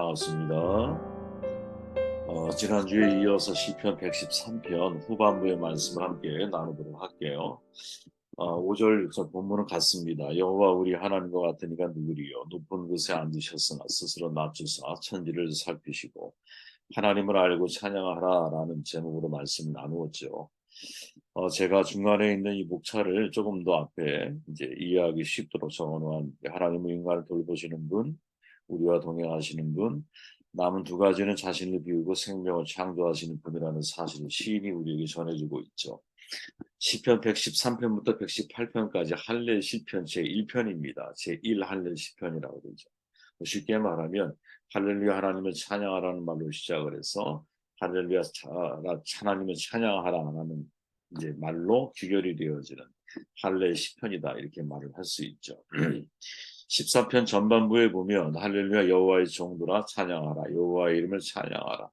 반갑습니다. 지난주에 이어서 시편 113편 후반부의 말씀을 함께 나누도록 할게요. 5절 본문은 같습니다. 여호와 우리 하나님과 같으니까 누구리요. 높은 곳에 앉으셨으나 스스로 낮추사 천지를 살피시고 하나님을 알고 찬양하라 라는 제목으로 말씀을 나누었죠. 제가 중간에 있는 이 목차를 조금 더 앞에 이제 이해하기 쉽도록 적어놓은 하나님의 인간을 돌보시는 분, 우리와 동행하시는 분, 남은 두 가지는 자신을 비우고 생명을 창조하시는 분이라는 사실을 시인이 우리에게 전해주고 있죠. 시편 113편부터 118편까지 할례 시편 제1편입니다. 제1 할례 시편이라고 그러죠. 쉽게 말하면 할렐루야 하나님을 찬양하라는 말로 시작을 해서 할렐루야 하나님을 찬양하라는 이제 말로 귀결이 되어지는 할례 시편이다 이렇게 말을 할 수 있죠. 14편 전반부에 보면 할렐루야 여호와의 종들아 찬양하라 여호와의 이름을 찬양하라.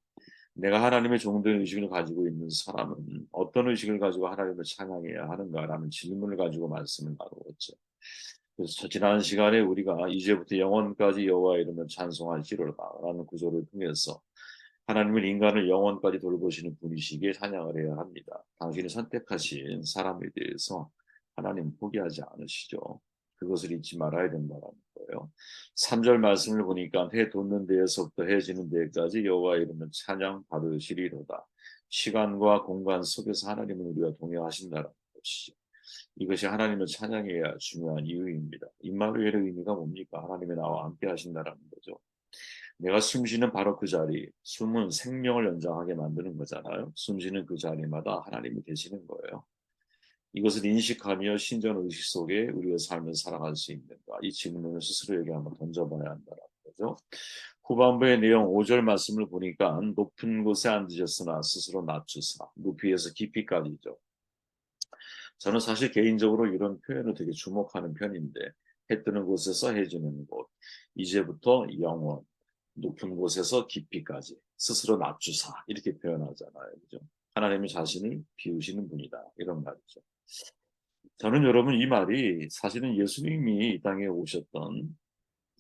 내가 하나님의 종된 의식을 가지고 있는 사람은 어떤 의식을 가지고 하나님을 찬양해야 하는가라는 질문을 가지고 말씀을 나누었죠. 그래서 지난 시간에 우리가 이제부터 영원까지 여호와의 이름을 찬송할지로다라는 구절을 통해서 하나님은 인간을 영원까지 돌보시는 분이시기에 찬양을 해야 합니다. 당신이 선택하신 사람에 대해서 하나님 포기하지 않으시죠. 그것을 잊지 말아야 된다는 거예요. 3절 말씀을 보니까 해 돋는 데에서부터 해 지는 데까지 여호와의 이름은 찬양 받으시리로다. 시간과 공간 속에서 하나님은 우리와 동행하신다는 것이죠. 이것이 하나님을 찬양해야 중요한 이유입니다. 임마누엘의 의미가 뭡니까? 하나님이 나와 함께 하신다는 거죠. 내가 숨 쉬는 바로 그 자리, 숨은 생명을 연장하게 만드는 거잖아요. 숨 쉬는 그 자리마다 하나님이 계시는 거예요. 이것을 인식하며 신전 의식 속에 우리의 삶을 살아갈 수 있는가? 이 질문을 스스로에게 한번 던져봐야 한다는 거죠. 후반부의 내용 5절 말씀을 보니까 높은 곳에 앉으셨으나 스스로 낮추사, 높이에서 깊이까지죠. 저는 사실 개인적으로 이런 표현을 되게 주목하는 편인데 해 뜨는 곳에서 해 지는 곳, 이제부터 영원, 높은 곳에서 깊이까지 스스로 낮추사 이렇게 표현하잖아요. 그죠? 하나님이 자신을 비우시는 분이다. 이런 말이죠. 저는 여러분 이 말이 사실은 예수님이 이 땅에 오셨던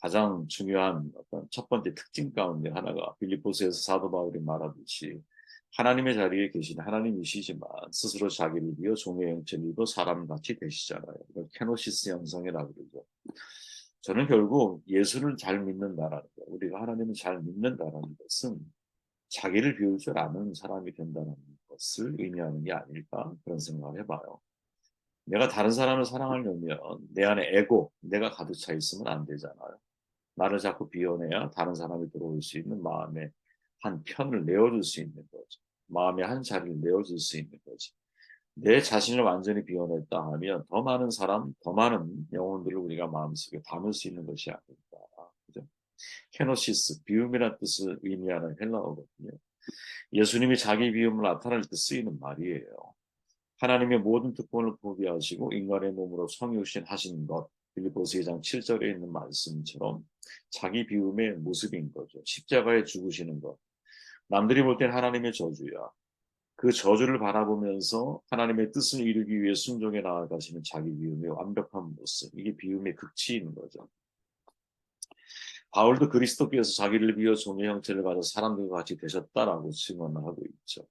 가장 중요한 어떤 첫 번째 특징 가운데 하나가 빌립보서에서 사도 바울이 말하듯이 하나님의 자리에 계신 하나님이시지만 스스로 자기를 비워 종의 형체를 입어 사람같이 되시잖아요. 이걸 케노시스 형상이라고 그러죠. 저는 결국 예수를 잘 믿는다라는 것, 우리가 하나님을 잘 믿는다라는 것은 자기를 비울 줄 아는 사람이 된다는 것을 의미하는 게 아닐까 그런 생각을 해봐요. 내가 다른 사람을 사랑하려면 내 안에 에고, 내가 가득 차 있으면 안 되잖아요. 나를 자꾸 비워내야 다른 사람이 들어올 수 있는 마음의 한 편을 내어줄 수 있는 거죠. 마음의 한 자리를 내어줄 수 있는 거지. 내 자신을 완전히 비워냈다 하면 더 많은 사람, 더 많은 영혼들을 우리가 마음속에 담을 수 있는 것이 아닐까. 그죠? 케노시스, 비움이라는 뜻을 의미하는 헬라어거든요. 예수님이 자기 비움을 나타낼 때 쓰이는 말이에요. 하나님의 모든 특권을 포기하시고 인간의 몸으로 성육신 하신 것, 빌립보서 2장 7절에 있는 말씀처럼 자기 비움의 모습인 거죠. 십자가에 죽으시는 것. 남들이 볼 땐 하나님의 저주야. 그 저주를 바라보면서 하나님의 뜻을 이루기 위해 순종해 나아가시는 자기 비움의 완벽한 모습. 이게 비움의 극치인 거죠. 바울도 그리스도께서 자기를 비워 종의 형체를 가져 사람들과 같이 되셨다라고 증언을 하고 있죠.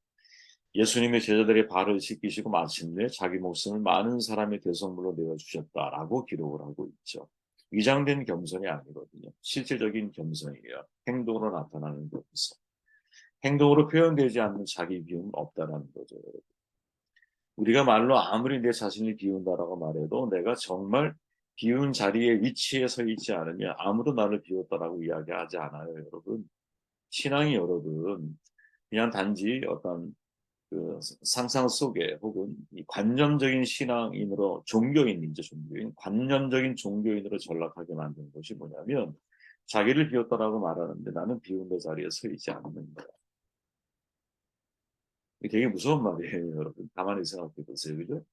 예수님의 제자들의 발을 씻기시고 마침내 자기 목숨을 많은 사람의 대성물로 내어주셨다라고 기록을 하고 있죠. 위장된 겸손이 아니거든요. 실질적인 겸손이에요. 행동으로 나타나는 겸손. 행동으로 표현되지 않는 자기 비움은 없다라는 거죠. 우리가 말로 아무리 내 자신을 비운다라고 말해도 내가 정말 비운 자리에 위치에 서 있지 않으면 아무도 나를 비웠다라고 이야기하지 않아요, 여러분. 신앙이 여러분 그냥 단지 어떤 그 상상 속에 혹은 이 관념적인 신앙인으로 종교인이죠, 종교인. 관념적인 종교인으로 전락하게 만든 것이 뭐냐면 자기를 비웠다라고 말하는데 나는 비운 내 자리에 서 있지 않는 거야. 이게 되게 무서운 말이에요, 여러분. 가만히 생각해 보세요, 그죠?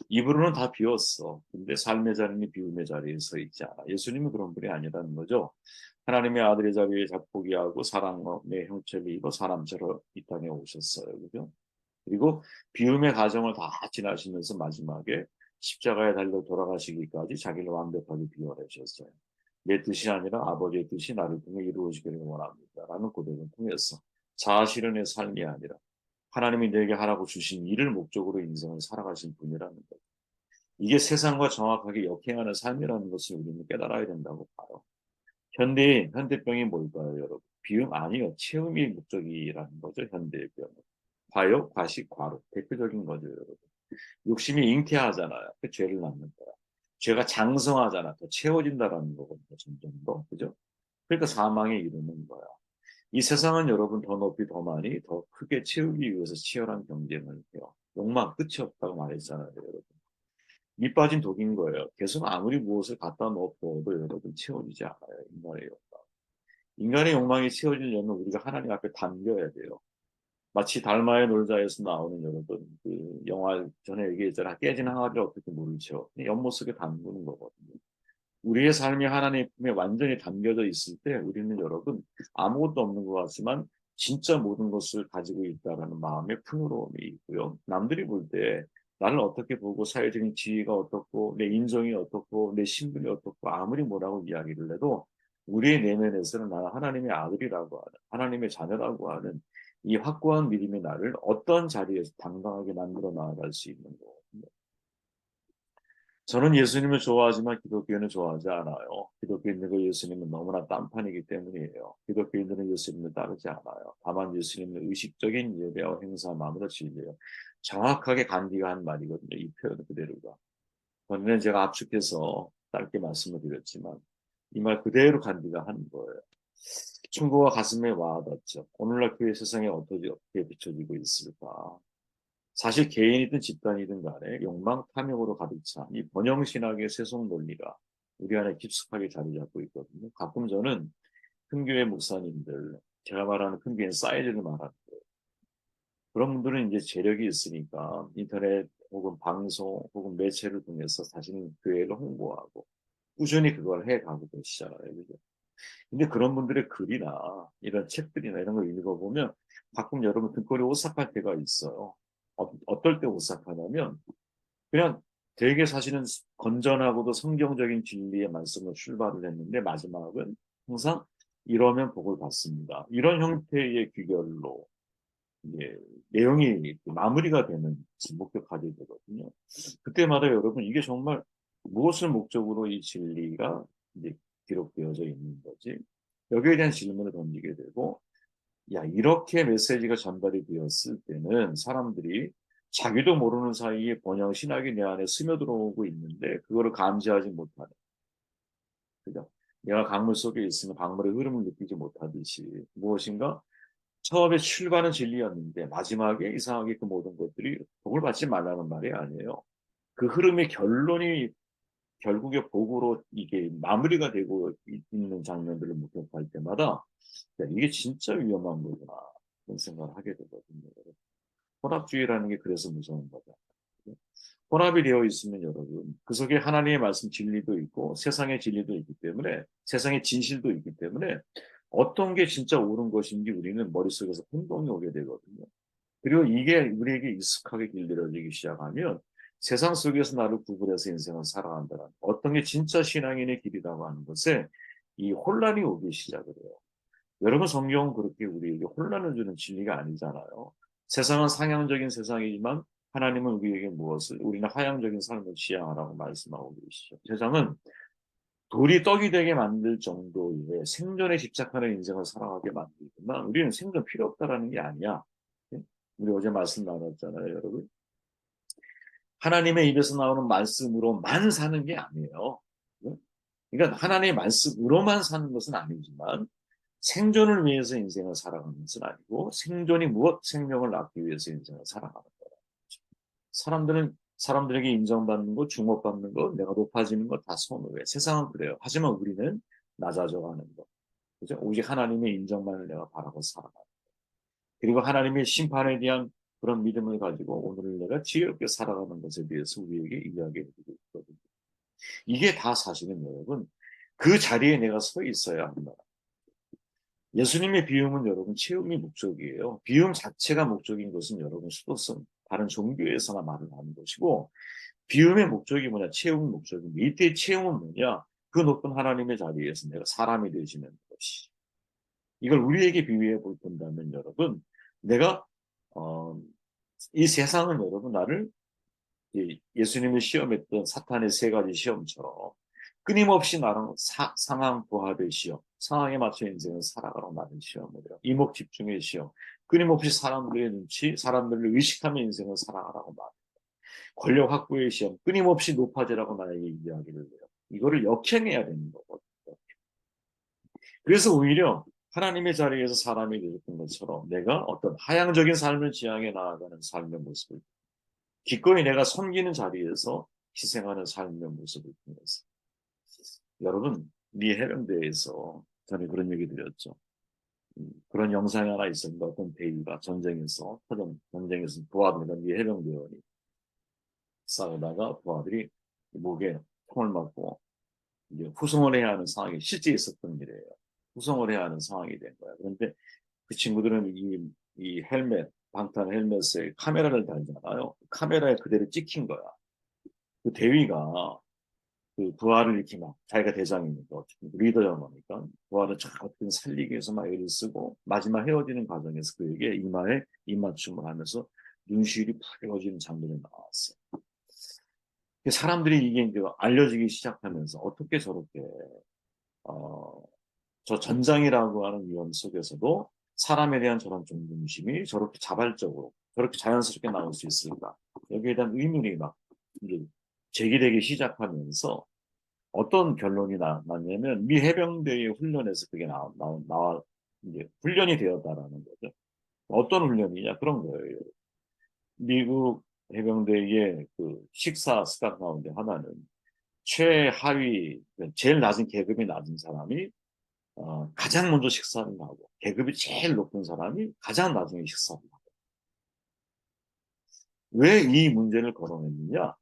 입으로는 다 비웠어. 근데 삶의 자리는 비움의 자리에 서 있지 않아. 예수님은 그런 분이 아니라는 거죠. 하나님의 아들의 자리에 포기하고 사랑의 형체를 입어 사람처럼 이 땅에 오셨어요, 그죠? 그리고 비움의 과정을 다 지나시면서 마지막에 십자가에 달려 돌아가시기까지 자기를 완벽하게 비워내셨어요. 내 뜻이 아니라 아버지의 뜻이 나를 통해 이루어지기를 원합니다. 라는 고백을 통해서 자아실현의 삶이 아니라 하나님이 내게 하라고 주신 일을 목적으로 인생을 살아가신 분이라는 것. 이게 세상과 정확하게 역행하는 삶이라는 것을 우리는 깨달아야 된다고 봐요. 현대병이 뭘까요, 여러분? 비용 아니요. 체험이 목적이라는 거죠, 현대의 병은. 과욕, 과식, 과로. 대표적인 거죠, 여러분. 욕심이 잉태하잖아요. 그 죄를 낳는 거야. 죄가 장성하잖아. 더 채워진다라는 거거든요, 점점 더. 그죠? 그러니까 사망에 이르는 거야. 이 세상은 여러분 더 높이 더 많이 더 크게 채우기 위해서 치열한 경쟁을 해요. 욕망 끝이 없다고 말했잖아요, 여러분. 밑 빠진 독인 거예요. 계속 아무리 무엇을 갖다 놓고도 여러분 채워지지 않아요, 인간의 욕망. 인간의 욕망이 채워지려면 우리가 하나님 앞에 담겨야 돼요. 마치 달마의 놀자에서 나오는 여러분 그 영화 전에 얘기했잖아. 깨진 항아리를 어떻게 물을 채워? 연못 속에 담그는 거거든요. 우리의 삶이 하나님에 완전히 담겨져 있을 때 우리는 여러분 아무것도 없는 것 같지만 진짜 모든 것을 가지고 있다라는 마음의 풍요로움이 있고요. 남들이 볼 때 나를 어떻게 보고 사회적인 지위가 어떻고 내 인성이 어떻고 내 신분이 어떻고 아무리 뭐라고 이야기를 해도 우리의 내면에서는 나는 하나님의 아들이라고 하는 하나님의 자녀라고 하는 이 확고한 믿음이 나를 어떤 자리에서 당당하게 만들어 나아갈 수 있는 거거든요. 저는 예수님을 좋아하지만 기독교는 좋아하지 않아요. 기독교인들과 예수님은 너무나 딴판이기 때문이에요. 기독교인들은 예수님을 따르지 않아요. 다만 예수님은 의식적인 예배와 행사만으로 진리해요. 정확하게 간디가 한 말이거든요. 이 표현 그대로가. 그런데 제가 압축해서 짧게 말씀을 드렸지만 이 말 그대로 간디가 한 거예요. 충고와 가슴에 와닿죠. 오늘날 교회 세상에 어떻게 비춰지고 있을까? 사실 개인이든 집단이든 간에 욕망 탐욕으로 가득 찬 이 번영신학의 세속 논리가 우리 안에 깊숙하게 자리 잡고 있거든요. 가끔 저는 큰 교회 목사님들, 제가 말하는 큰 교회 사이즈를 말하는 거예요. 그런 분들은 이제 재력이 있으니까 인터넷 혹은 방송 혹은 매체를 통해서 자신의 교회를 홍보하고 꾸준히 그걸 해가고 계시잖아요. 그죠? 근데 그런 분들의 글이나 이런 책들이나 이런 걸 읽어보면 가끔 여러분 등골이 오싹할 때가 있어요. 어떨 때 오싹하냐면 그냥 되게 사실은 건전하고도 성경적인 진리의 말씀으로 출발을 했는데 마지막은 항상 이러면 복을 받습니다. 이런 형태의 귀결로 이제 내용이 마무리가 되는 목격하게 되거든요. 그때마다 여러분 이게 정말 무엇을 목적으로 이 진리가 이제 기록되어져 있는 거지? 여기에 대한 질문을 던지게 되고, 야, 이렇게 메시지가 전달이 되었을 때는 사람들이 자기도 모르는 사이에 번영 신학이 내 안에 스며들어오고 있는데 그거를 감지하지 못하는. 그죠? 내가 강물 속에 있으면 강물의 흐름을 느끼지 못하듯이 무엇인가 처음에 출발은 진리였는데 마지막에 이상하게 그 모든 것들이 복을 받지 말라는 말이 아니에요. 그 흐름의 결론이 결국에 복으로 이게 마무리가 되고 있는 장면들을 목격할 때마다 야, 이게 진짜 위험한 거구나 그런 생각을 하게 되거든요. 혼합주의라는 게 그래서 무서운 거죠. 혼합이 되어 있으면 여러분 그 속에 하나님의 말씀 진리도 있고 세상의 진리도 있기 때문에 세상의 진실도 있기 때문에 어떤 게 진짜 옳은 것인지 우리는 머릿속에서 혼동이 오게 되거든요. 그리고 이게 우리에게 익숙하게 길들여지기 시작하면 세상 속에서 나를 구분해서 인생을 살아간다는 어떤 게 진짜 신앙인의 길이라고 하는 것에 이 혼란이 오기 시작을 해요. 여러분 성경은 그렇게 우리에게 혼란을 주는 진리가 아니잖아요. 세상은 상향적인 세상이지만 하나님은 우리에게 무엇을 우리는 하향적인 삶을 지향하라고 말씀하고 계시죠. 세상은 돌이 떡이 되게 만들 정도의 생존에 집착하는 인생을 살아가게 만들지만 우리는 생존 필요 없다라는 게 아니야. 네? 우리 어제 말씀 나눴잖아요, 여러분. 하나님의 입에서 나오는 말씀으로만 사는 게 아니에요. 네? 그러니까 하나님의 말씀으로만 사는 것은 아니지만 생존을 위해서 인생을 살아가는 것은 아니고 생존이 무엇 생명을 낳기 위해서 인생을 살아가는 거예요. 사람들에게 인정받는 것, 주목받는 것, 내가 높아지는 것 다 선호해. 세상은 그래요. 하지만 우리는 낮아져가는 것. 그죠? 오직 하나님의 인정만을 내가 바라고 살아가는 것. 그리고 하나님의 심판에 대한 그런 믿음을 가지고 오늘을 내가 지혜롭게 살아가는 것에 대해서 우리에게 이야기해주고 있거든요. 이게 다 사실은 여러분 그 자리에 내가 서 있어야 한다. 예수님의 비움은 여러분 체험이 목적이에요. 비움 자체가 목적인 것은 여러분 수도성 다른 종교에서나 말을 하는 것이고 비움의 목적이 뭐냐? 체험의 목적입니다. 이때의 체험은 뭐냐? 그 높은 하나님의 자리에서 내가 사람이 되시는 것이. 이걸 우리에게 비유해 본다면 여러분, 내가 어, 이 세상은 여러분 나를 예수님을 시험했던 사탄의 세 가지 시험처럼 끊임없이 나랑 상황 부합의 시험, 상황에 맞춰 인생을 살아가라고 나는 시험을 해요. 이목 집중의 시험, 끊임없이 사람들의 눈치, 사람들을 의식하며 인생을 살아가라고 말해요. 권력 확보의 시험, 끊임없이 높아지라고 나에게 이야기를 해요. 이거를 역행해야 되는 거거든요. 그래서 오히려 하나님의 자리에서 사람이 되었던 것처럼 내가 어떤 하향적인 삶을 지향해 나아가는 삶의 모습을 기꺼이 내가 섬기는 자리에서 희생하는 삶의 모습을 통해서 여러분 미 해병대에서 전에 그런 얘기 드렸죠. 그런 영상이 하나 있습니다. 어떤 대위가 전쟁에서 부하들과 미 해병대원이 싸우다가 부하들이 목에 총을 맞고 이제 후송을 해야 하는 상황이 실제 있었던 일이에요. 후송을 해야 하는 상황이 된 거야. 그런데 그 친구들은 이 헬멧, 방탄 헬멧에 카메라를 달잖아요. 카메라에 그대로 찍힌 거야. 그 대위가 그 부하를 이렇게 막 자기가 대장이니까 리더잖아 보니까 부하를 쫙 어떻게 살리기 위해서 막 애를 쓰고 마지막 헤어지는 과정에서 그에게 이마에 입맞춤을 하면서 눈시울이 푸려지는 장면이 나왔어. 사람들이 이게 이제 알려지기 시작하면서 어떻게 저렇게 어, 저 전장이라고 하는 위험 속에서도 사람에 대한 저런 존중심이 저렇게 자발적으로 저렇게 자연스럽게 나올 수 있을까? 여기에 대한 의문이 막 이제 제기되기 시작하면서 어떤 결론이 났냐면 미 해병대의 훈련에서 그게 나와 이제 훈련이 되었다라는 거죠. 어떤 훈련이냐 그런 거예요. 미국 해병대의 그 식사 습관 가운데 하나는 최하위 제일 낮은 계급이 낮은 사람이 가장 먼저 식사를 하고 계급이 제일 높은 사람이 가장 나중에 식사를 하고 왜 이 문제를 거론했느냐?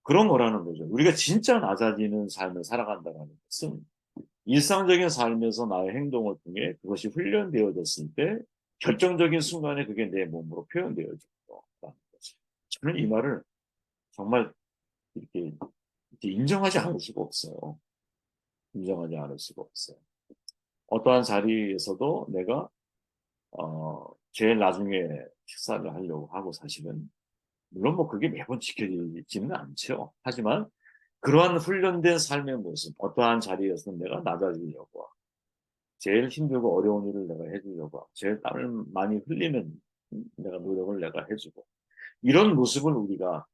그런 거라는 거죠. 우리가 진짜 낮아지는 삶을 살아간다는 것은 일상적인 삶에서 나의 행동을 통해 그것이 훈련되어졌을 때 결정적인 순간에 그게 내 몸으로 표현되어진다는 거죠. 저는 이 말을 정말 이렇게 인정하지 않을 수가 없어요. 인정하지 않을 수가 없어요. 어떠한 자리에서도 내가 제일 나중에 식사를 하려고 하고 사실은 물론 뭐 그게 매번 지켜지지는 않죠. 하지만 그러한 훈련된 삶의 모습, 어떠한 자리에서는 내가 낮아지려고 제일 힘들고 어려운 일을 내가 해주려고 제일 땀을 많이 흘리는 내가 노력을 내가 해주고 이런 모습을 우리가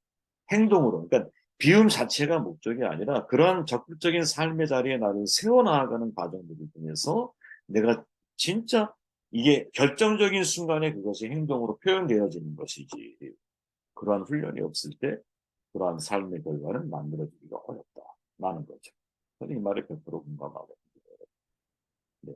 행동으로 그러니까 비움 자체가 목적이 아니라 그러한 적극적인 삶의 자리에 나를 세워나가는 과정들을 통해서 내가 진짜 이게 결정적인 순간에 그것이 행동으로 표현되어지는 것이지 그러한 훈련이 없을 때 그러한 삶의 결과는 만들어지기가 어렵다라는 거죠. 저는 이 말에 100% 공감하고 네.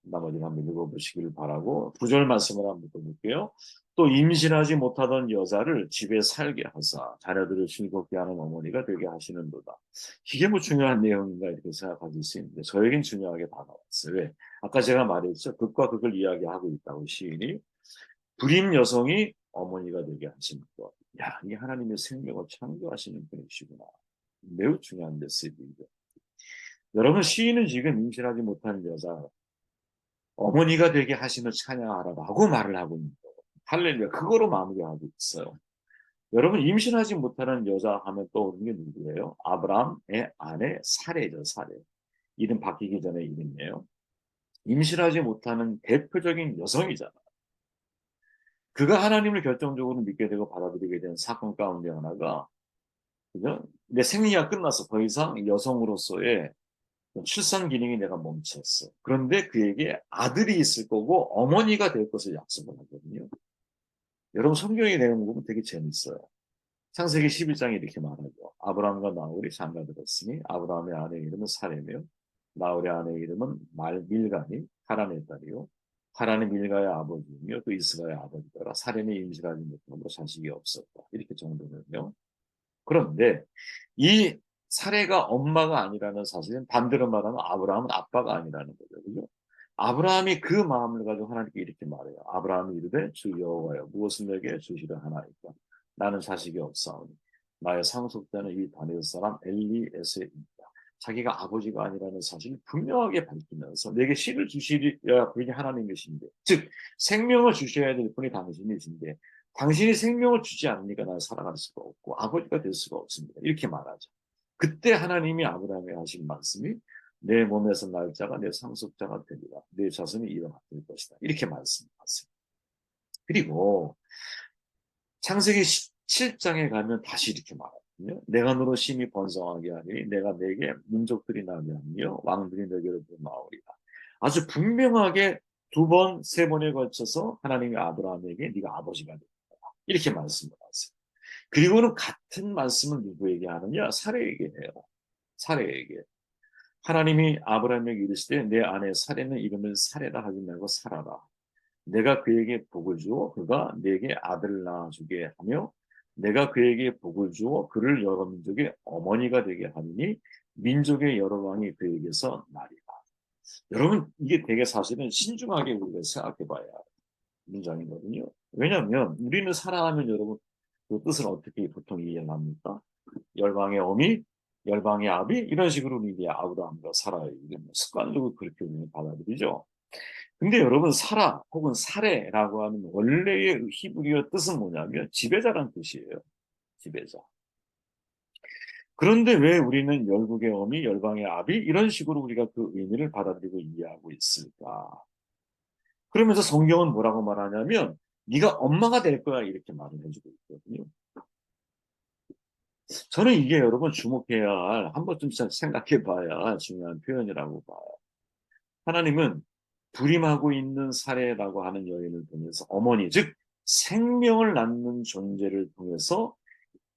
나머지는 한번 읽어보시길 바라고 구절 말씀을 한번 볼게요. 또 임신하지 못하던 여자를 집에 살게 하사 자녀들을 즐겁게 하는 어머니가 되게 하시는도다. 이게 뭐 중요한 내용인가 이렇게 생각하실 수 있는데 저에겐 중요하게 다가왔어요. 왜? 아까 제가 말했죠. 극과 극을 이야기하고 있다고 시인이 불임 여성이 어머니가 되게 하신 것. 야, 이 하나님의 생명을 창조하시는 분이시구나. 매우 중요한 메시지죠. 여러분 시인은 지금 임신하지 못한 여자 어머니가 되게 하시는 찬양하라고 말을 하고 있는 거예요. 할렐루야. 그거로 마무리하고 있어요. 여러분 임신하지 못하는 여자 하면 떠오르는 게 누구예요? 아브라함의 아내 사레죠. 사레. 이름 바뀌기 전에 이름이에요. 임신하지 못하는 대표적인 여성이잖아. 그가 하나님을 결정적으로 믿게 되고 받아들이게 된 사건 가운데 하나가 그죠? 내 생리가 끝나서 더 이상 여성으로서의 출산 기능이 내가 멈췄어. 그런데 그에게 아들이 있을 거고 어머니가 될 것을 약속을 하거든요. 여러분 성경의 내용 보면 되게 재밌어요. 창세기 11장에 이렇게 말하죠. 아브라함과 나홀이 장가들었으니 아브라함의 아내 이름은 사레며 나홀의 아내 이름은 밀가니 하란의 딸이요. 하란이 밀가의 아버지이며 또 이스라엘 아버지더라. 사렘이 임신하지 못함으로 자식이 없었다. 이렇게 정도는요. 그런데 이 사례가 엄마가 아니라는 사실은 반대로 말하면 아브라함은 아빠가 아니라는 거죠. 그죠? 아브라함이 그 마음을 가지고 하나님께 이렇게 말해요. 아브라함이 이르되 주 여호와여 무엇을 내게 주시려 하나이까. 나는 자식이 없사오니 나의 상속자는 이 다니엘 사람 엘리에서입니다. 자기가 아버지가 아니라는 사실을 분명하게 밝히면서 내게 씨를 주시리라 그게 하나님이신데, 즉 생명을 주셔야 될 분이 당신이신데 당신이 생명을 주지 않으니까 나는 살아갈 수가 없고 아버지가 될 수가 없습니다. 이렇게 말하죠. 그때 하나님이 아브라함에 하신 말씀이 내 몸에서 날 자가 내 상속자가 되리라. 내 자손이 이어받을 것이다. 이렇게 말씀하세요. 그리고 창세기 17장에 가면 다시 이렇게 말하거든요. 내가 너로 심히 번성하게 하니 내가 내게 민족들이 나게 하며 왕들이 내게로 나오리라. 아주 분명하게 두 번, 세 번에 걸쳐서 하나님이 아브라함에게 네가 아버지가 되리라. 이렇게 말씀을 하세요. 그리고는 같은 말씀을 누구에게 하느냐? 사레에게 해요. 사레에게. 하나님이 아브라함에게 이르시되 내 아내 사레는 이름을 사레라 하지 말고 사라라. 내가 그에게 복을 주어 그가 내게 아들을 낳아주게 하며 내가 그에게 복을 주어 그를 여러 민족의 어머니가 되게 하니 민족의 여러 왕이 그에게서 나리라. 여러분 이게 되게 사실은 신중하게 우리가 생각해 봐야 할 문장이거든요. 왜냐하면 우리는 살아가면 여러분 그 뜻을 어떻게 보통 이해합니까? 열방의 어미, 열방의 아비 이런 식으로 이제 아브라함과 사라의 이름 습관적으로 그렇게 우리는 받아들이죠. 근데 여러분 사라 혹은 사레라고 하는 원래의 히브리어 뜻은 뭐냐면 지배자란 뜻이에요. 지배자. 그런데 왜 우리는 열국의 어미, 열방의 아비 이런 식으로 우리가 그 의미를 받아들이고 이해하고 있을까? 그러면서 성경은 뭐라고 말하냐면 네가 엄마가 될 거야 이렇게 말을 해주고 있거든요. 저는 이게 여러분 주목해야 할, 한 번쯤 생각해 봐야 할 중요한 표현이라고 봐요. 하나님은 불임하고 있는 사례라고 하는 여인을 통해서 어머니, 즉 생명을 낳는 존재를 통해서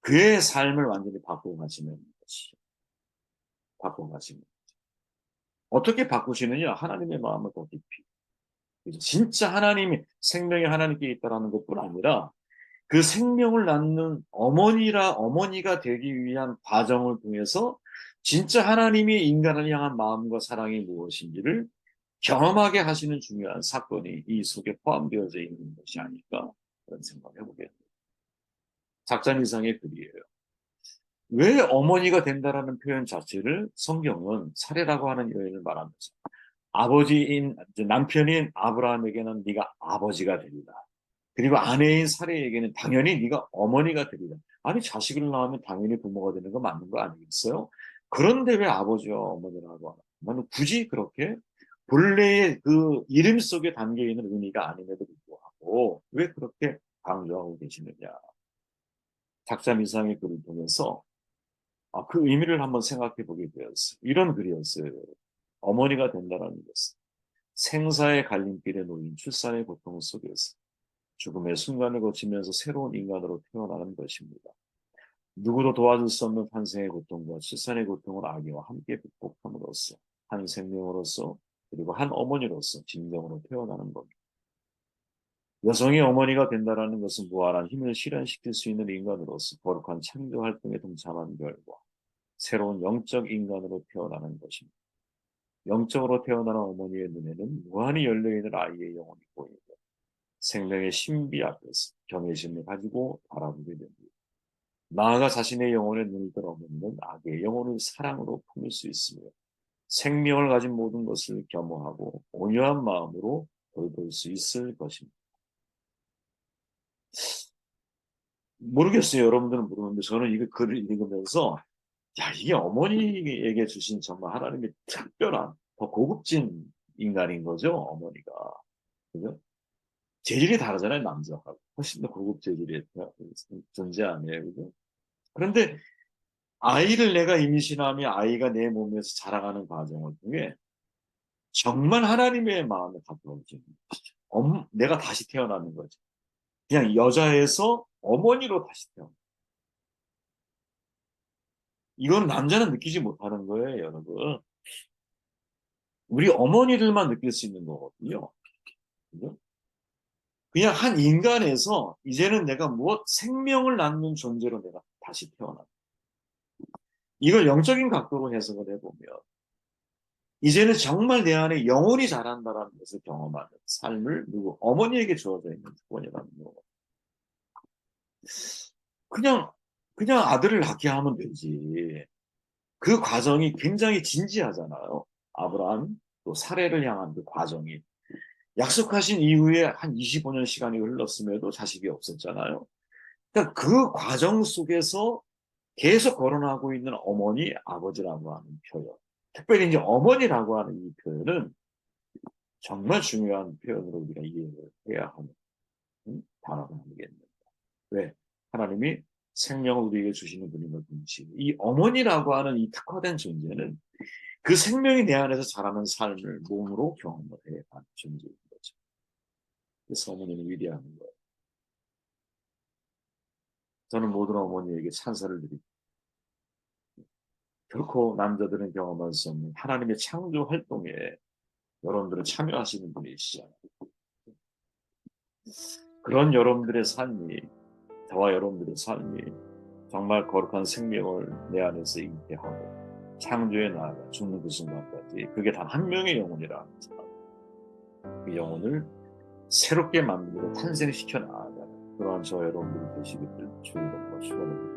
그의 삶을 완전히 바꾸어 가시는 것이죠. 바꾸어 가시는. 어떻게 바꾸시느냐? 하나님의 마음을 더 깊이. 진짜 하나님이 생명이 하나님께 있다라는 것뿐 아니라 그 생명을 낳는 어머니가 되기 위한 과정을 통해서 진짜 하나님이 인간을 향한 마음과 사랑이 무엇인지를 경험하게 하시는 중요한 사건이 이 속에 포함되어져 있는 것이 아닐까 그런 생각을 해보게 됩니다. 작전 이상의 글이에요. 왜 어머니가 된다라는 표현 자체를 성경은 사례라고 하는 여인을 말하면서 남편인 아브라함에게는 네가 아버지가 되리라. 그리고 아내인 사례에게는 당연히 네가 어머니가 되리라. 아니 자식을 낳으면 당연히 부모가 되는 거 맞는 거 아니겠어요? 그런데 왜 아버지와 어머니라고 하나? 나는 굳이 그렇게 본래의 그 이름 속에 담겨 있는 의미가 아님에도 불구하고 왜 그렇게 강조하고 계시느냐? 작자 미상의 글을 통해서 그 의미를 한번 생각해 보게 되었어요. 이런 글이었어요. 어머니가 된다는 것은 생사의 갈림길에 놓인 출산의 고통 속에서 죽음의 순간을 거치면서 새로운 인간으로 태어나는 것입니다. 누구도 도와줄 수 없는 탄생의 고통과 출산의 고통을 아기와 함께 극복함으로써 한 생명으로서 그리고 한 어머니로서 진정으로 태어나는 겁니다. 여성이 어머니가 된다는 것은 무한한 힘을 실현시킬 수 있는 인간으로서 거룩한 창조 활동에 동참한 결과 새로운 영적 인간으로 태어나는 것입니다. 영적으로 태어나는 어머니의 눈에는 무한히 열려있는 아이의 영혼이 보이고 생명의 신비 앞에서 경외심을 가지고 바라보게 됩니다. 나아가 자신의 영혼에 눈을 들어 어머니는 아기의 영혼을 사랑으로 품을 수 있으며 생명을 가진 모든 것을 겸허하고 온유한 마음으로 돌볼 수 있을 것입니다. 모르겠어요. 여러분들은 모르는데 저는 이 글을 읽으면서 이게 어머니에게 주신 정말 하나님의 특별한 더 고급진 인간인 거죠. 어머니가. 그죠? 재질이 다르잖아요. 남자하고. 훨씬 더 고급 재질의 존재 아니에요. 그죠? 그런데 아이를 내가 임신하며 아이가 내 몸에서 자라가는 과정을 통해 정말 하나님의 마음을 가까워지는 것이죠. 내가 다시 태어나는 거죠. 그냥 여자에서 어머니로 다시 태어나. 이건 남자는 느끼지 못하는 거예요, 여러분. 우리 어머니들만 느낄 수 있는 거거든요. 그죠? 그냥 한 인간에서 이제는 내가 생명을 낳는 존재로 내가 다시 태어나. 이걸 영적인 각도로 해석을 해보면 이제는 정말 내 안에 영혼이 자란다라는 것을 경험하는 삶을 어머니에게 주어져 있는 특권이라는 거. 그냥 그냥 아들을 낳게 하면 되지. 그 과정이 굉장히 진지하잖아요. 아브라함 또 사례를 향한 그 과정이. 약속하신 이후에 한 25년 시간이 흘렀음에도 자식이 없었잖아요. 그러니까 그 과정 속에서 계속 거론하고 있는 어머니, 아버지라고 하는 표현. 특별히 이제 어머니라고 하는 이 표현은 정말 중요한 표현으로 우리가 이해를 해야 하는 단어가 아니겠는가. 왜? 하나님이 생명을 우리에게 주시는 분임을 동시에 이 어머니라고 하는 이 특화된 존재는 그 생명이 내 안에서 자라는 삶을 몸으로 경험을 해야 하는 존재인 거죠. 그래서 어머니는 위대한 거예요. 저는 모든 어머니에게 찬사를 드립니다. 결코 남자들은 경험할 수 없는 하나님의 창조 활동에 여러분들은 참여하시는 분이시잖아요. 그런 여러분들의 삶이, 저와 여러분들의 삶이 정말 거룩한 생명을 내 안에서 잉태하고 창조에 나아가 죽는 그 순간까지 그게 단 한 명의 영혼이라는 사람. 그 영혼을 새롭게 만들고 탄생시켜 나아가는 그러한 저 여러분들이 되시기를 주의 이름으로 축원합니다.